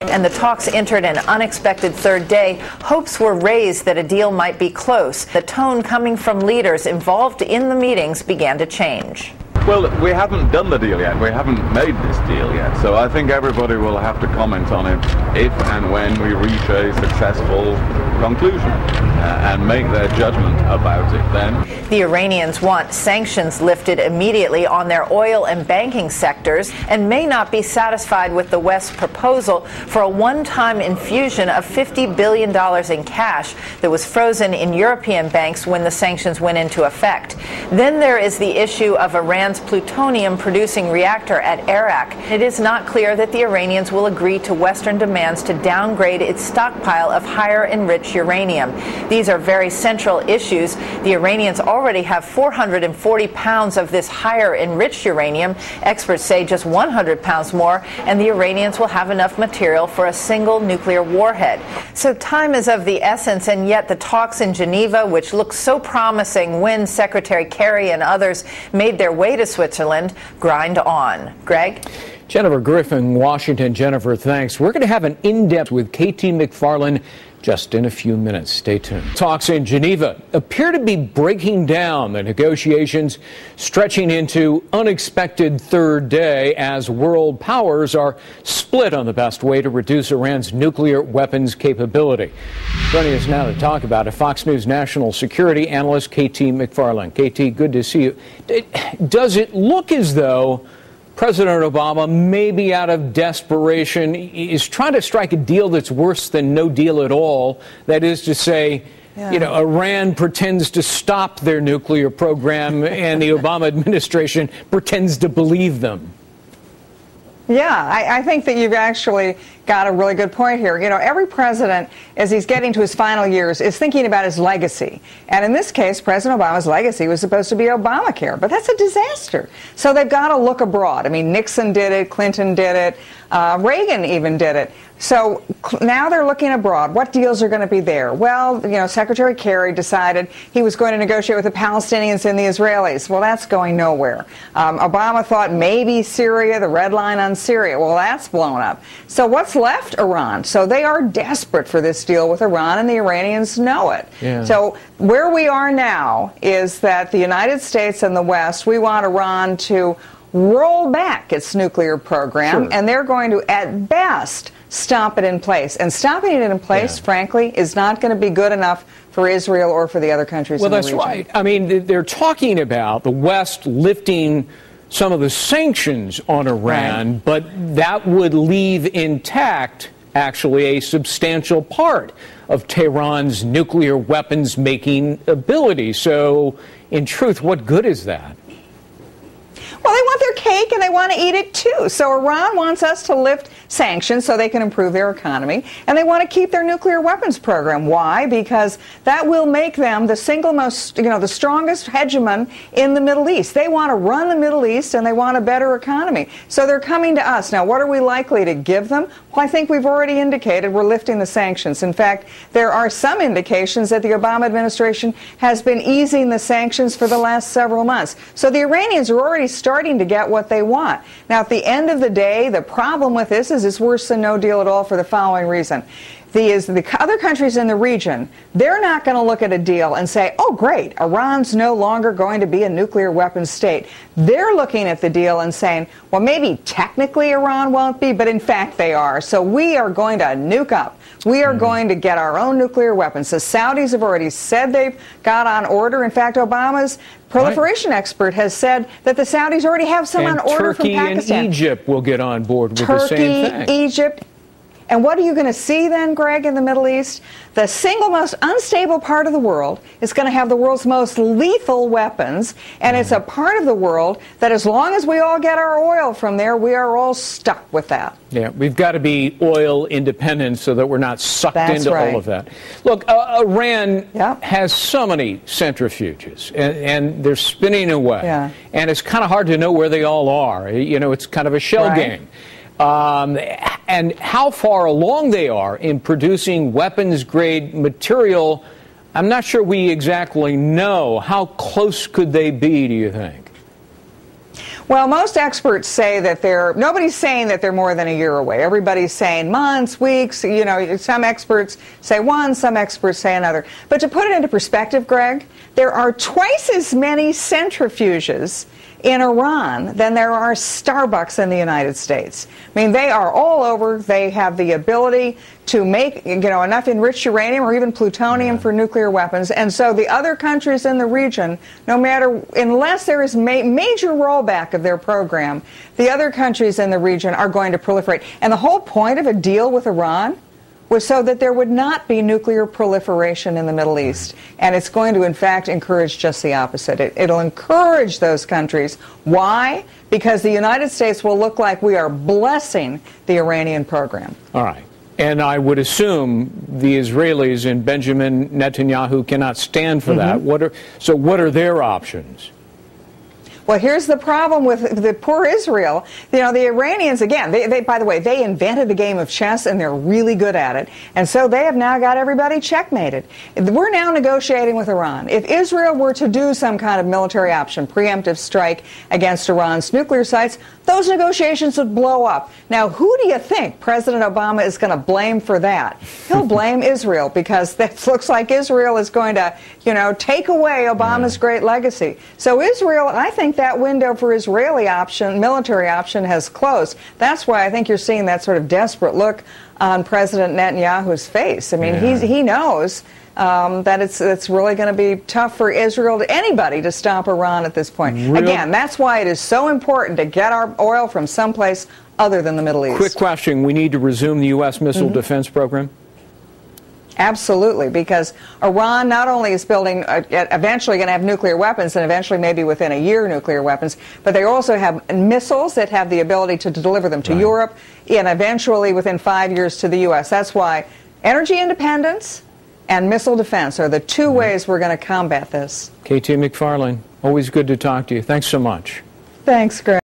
And the talks entered an unexpected third day. Hopes were raised that a deal might be close. The tone coming from leaders involved in the meetings began to change. Well, we haven't done the deal yet. We haven't made this deal yet. So I think everybody will have to comment on it if and when we reach a successful conclusion and make their judgment about it then. The Iranians want sanctions lifted immediately on their oil and banking sectors and may not be satisfied with the West's proposal for a one-time infusion of $50 billion in cash that was frozen in European banks when the sanctions went into effect. Then there is the issue of Iran's plutonium-producing reactor at Arak. It is not clear that the Iranians will agree to Western demands to downgrade its stockpile of higher enriched uranium. These are very central issues. The Iranians already have 440 pounds of this higher enriched uranium. Experts say just 100 pounds more, and the Iranians will have enough material for a single nuclear warhead. So time is of the essence, and yet the talks in Geneva, which looked so promising when Secretary Kerry and others made their way to Switzerland, grind on. Greg? Jennifer Griffin, Washington. Jennifer, thanks. We're going to have an in-depth with KT McFarland just in a few minutes. Stay tuned. Talks in Geneva appear to be breaking down, the negotiations stretching into unexpected third day as world powers are split on the best way to reduce Iran's nuclear weapons capability. Joining us now to talk about it, Fox News national security analyst KT McFarland. KT, good to see you. Does it look as though President Obama, maybe out of desperation, is trying to strike a deal that's worse than no deal at all? That is to say, you know, Iran pretends to stop their nuclear program and the Obama administration pretends to believe them. Yeah, I think that you've actually got a really good point here. You know, every president, as he's getting to his final years, is thinking about his legacy. And in this case, President Obama's legacy was supposed to be Obamacare, but that's a disaster. So they've got to look abroad. I mean, Nixon did it, Clinton did it, Reagan even did it. So now they're looking abroad. What deals are going to be there? Well, you know, Secretary Kerry decided he was going to negotiate with the Palestinians and the Israelis. Well, that's going nowhere. Obama thought maybe Syria, the red line on Syria. Well, that's blown up. So what's left? Iran. So they are desperate for this deal with Iran, and the Iranians know it. Yeah. So where we are now is that the United States and the West, we want Iran to roll back its nuclear program, and they're going to, at best, stop it in place. And stopping it in place, frankly, is not going to be good enough for Israel or for the other countries in the region. Well, that's right. I mean, they're talking about the West lifting some of the sanctions on Iran, but that would leave intact, actually, a substantial part of Tehran's nuclear weapons-making ability. So, in truth, what good is that? Well, they want their cake and they want to eat it too. So Iran wants us to lift sanctions so they can improve their economy, and they want to keep their nuclear weapons program. Why? Because that will make them the single most, the strongest hegemon in the Middle East. They want to run the Middle East and they want a better economy. So they're coming to us. Now, what are we likely to give them? Well, I think we've already indicated we're lifting the sanctions. In fact, there are some indications that the Obama administration has been easing the sanctions for the last several months. So the Iranians are already starting to get what they want. Now, at the end of the day, the problem with this is it's worse than no deal at all for the following reason. The other countries in the region, they're not going to look at a deal and say, oh, great, Iran's no longer going to be a nuclear weapons state. They're looking at the deal and saying, well, maybe technically Iran won't be, but in fact they are. So we are going to nuke up. We are going to get our own nuclear weapons. The Saudis have already said they've got on order. In fact, Obama's proliferation expert has said that the Saudis already have some on order from Pakistan. Turkey and Egypt will get on board with the same thing. Egypt. And what are you going to see then, Greg, in the Middle East? The single most unstable part of the world is going to have the world's most lethal weapons, and it's a part of the world that as long as we all get our oil from there, we are all stuck with that. Yeah, we've got to be oil independent so that we're not sucked into all of that. Look, Iran has so many centrifuges, and they're spinning away, and it's kind of hard to know where they all are. You know, it's kind of a shell game. And how far along they are in producing weapons-grade material, I'm not sure we exactly know. How close could they be, do you think? Well, most experts say that nobody's saying that they're more than a year away. Everybody's saying months, weeks, you know, some experts say one, some experts say another. But to put it into perspective, Greg, there are twice as many centrifuges in Iran than there are Starbucks in the United States. I mean, they are all over. They have the ability to make, you know, enough enriched uranium or even plutonium for nuclear weapons. And so the other countries in the region, no matter, unless there is major rollback of their program, the other countries in the region are going to proliferate. And the whole point of a deal with Iran was so that there would not be nuclear proliferation in the Middle East. And it's going to, in fact, encourage just the opposite. It'll encourage those countries. Why? Because the United States will look like we are blessing the Iranian program. All right. And I would assume the Israelis and Benjamin Netanyahu cannot stand for that. What are their options? Well, here's the problem with the poor Israel. You know, the Iranians, again, they by the way, they invented the game of chess, and they're really good at it. And so they have now got everybody checkmated. We're now negotiating with Iran. If Israel were to do some kind of military option, preemptive strike against Iran's nuclear sites, those negotiations would blow up. Now, who do you think President Obama is going to blame for that? He'll blame Israel, because that looks like Israel is going to, you know, take away Obama's great legacy. So Israel, I think that window for Israeli option, military option, has closed. That's why I think you're seeing that sort of desperate look on President Netanyahu's face. I mean, he knows that it's really going to be tough for Israel, anybody, to stop Iran at this point. Again, that's why it is so important to get our oil from someplace other than the Middle East. Quick question. We need to resume the U.S. missile defense program? Absolutely, because Iran not only is building, eventually going to have nuclear weapons, and eventually maybe within a year nuclear weapons, but they also have missiles that have the ability to deliver them to Europe, and eventually within 5 years to the U.S. That's why energy independence and missile defense are the two ways we're going to combat this. KT McFarland, always good to talk to you. Thanks so much. Thanks, Greg.